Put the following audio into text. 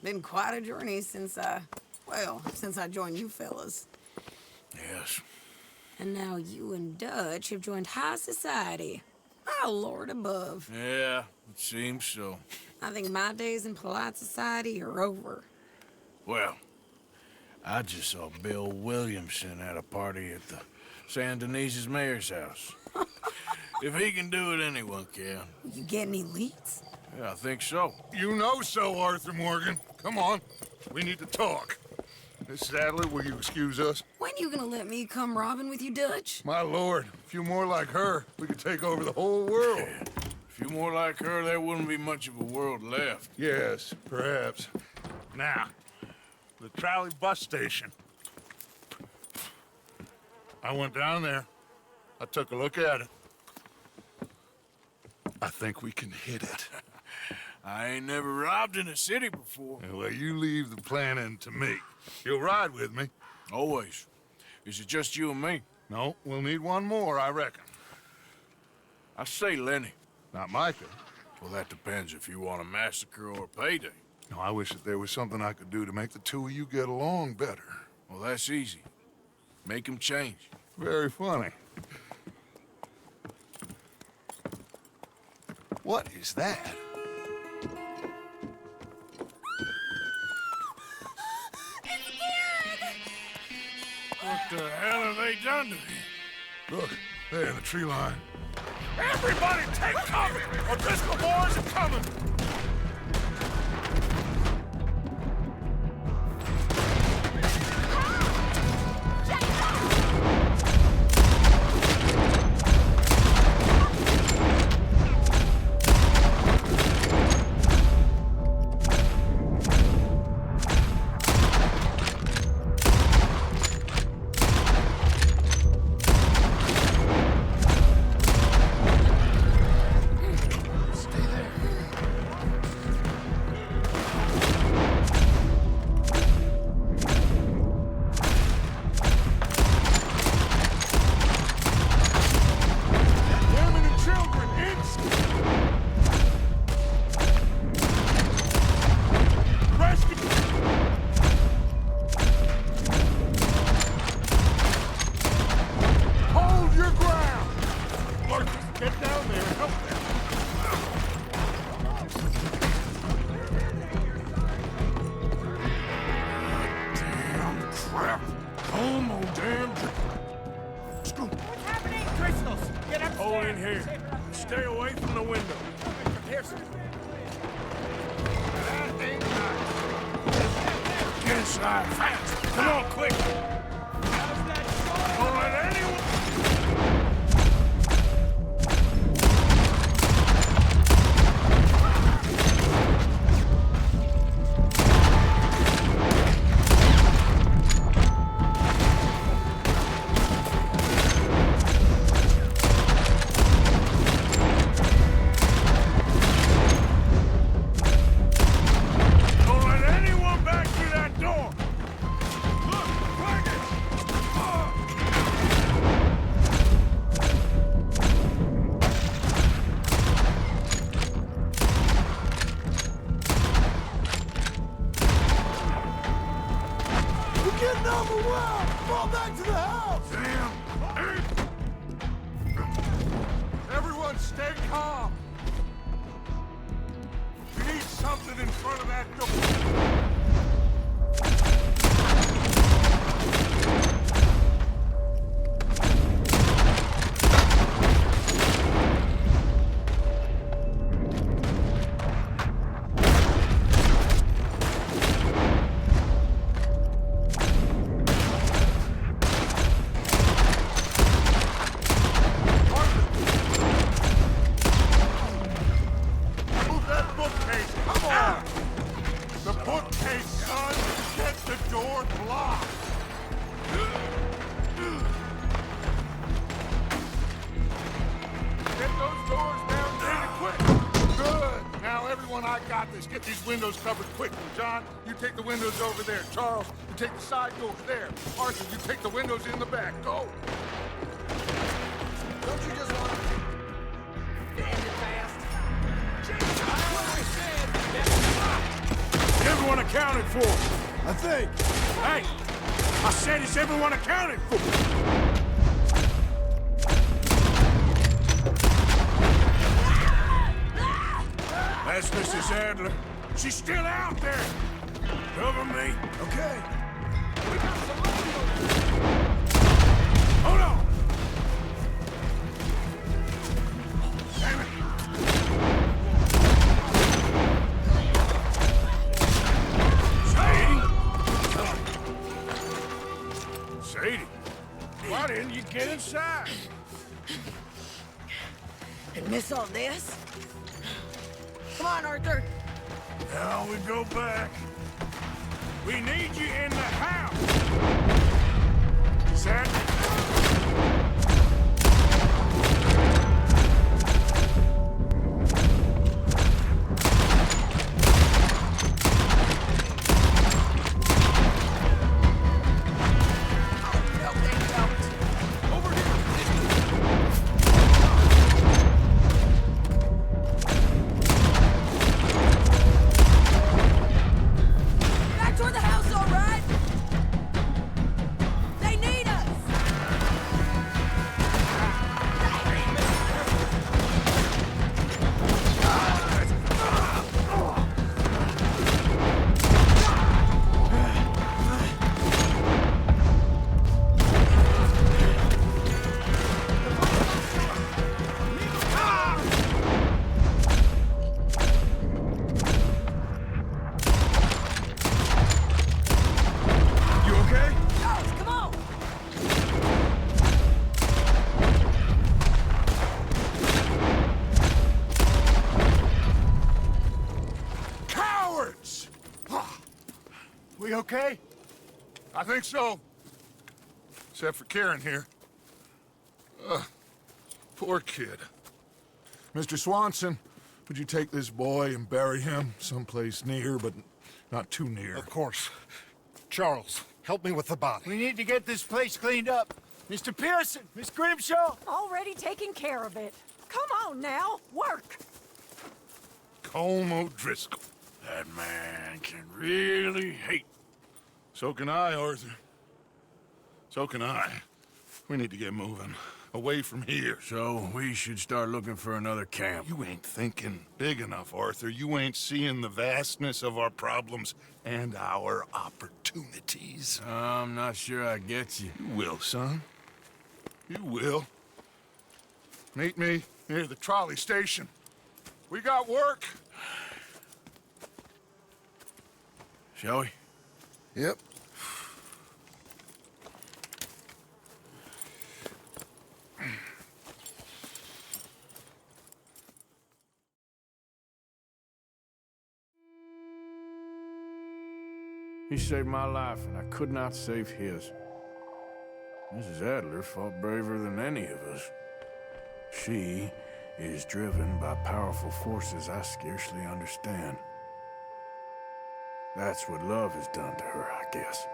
Been quite a journey since I joined you fellas. Yes. And now you and Dutch have joined high society. My lord above. Yeah, it seems so. I think my days in polite society are over. Well, I just saw Bill Williamson at a party at the San Denise's mayor's house. If he can do it, anyone can. You get any leads? Yeah, I think so. You know so, Arthur Morgan. Come on, we need to talk. Miss Sadler, will you excuse us? When you gonna let me come robbing with you, Dutch? My lord, a few more like her, we could take over the whole world. A few more like her, there wouldn't be much of a world left. Yes, perhaps. Now, the trolley bus station. I went down there. I took a look at it. I think we can hit it. I ain't never robbed in a city before. Well, you leave the planning to me. You'll ride with me. Always. Is it just you and me? No, we'll need one more, I reckon. I say Lenny. Not Micah. Well, that depends if you want a massacre or a payday. No, I wish that there was something I could do to make the two of you get along better. Well, that's easy. Make him change. Very funny. What is that? What the hell have they done to him? Look, there in the tree line. Everybody take cover! O'Driscoll boys are coming! Stay away from the window. Get inside fast. Come on, quick. Don't let anyone... Stay calm. We need something in front of that door. I got this. Get these windows covered quickly. John, you take the windows over there. Charles, you take the side doors there. Arthur, you take the windows in the back. Go. Don't you just want to end it fast? Everyone everyone accounted for? I think. Hey! I said, is everyone accounted for? That's Mrs. Adler. She's still out there. Cover me. Okay. Hold on. Damn it. Sadie? Why didn't you get inside? And miss all this? Come on, Arthur. Now we go back. We need you in the house. Is that... Back toward the house, all right? They need us! You okay? Charles, come on! Cowards! We okay? I think so. Except for Karen here. Poor kid. Mr. Swanson, would you take this boy and bury him someplace near, but not too near? Of course. Charles, help me with the body. We need to get this place cleaned up. Mr. Pearson, Miss Grimshaw. Already taking care of it. Come on now, work. Colm O'Driscoll. That man can really hate. So can I, Arthur. So can I. We need to get moving. Away from here. So we should start looking for another camp. You ain't thinking big enough, Arthur. You ain't seeing the vastness of our problems and our opportunities. I'm not sure I get you. You will, son. You will. Meet me near the trolley station. We got work. Shall we? Yep. He saved my life, and I could not save his. Mrs. Adler fought braver than any of us. She is driven by powerful forces I scarcely understand. That's what love has done to her, I guess.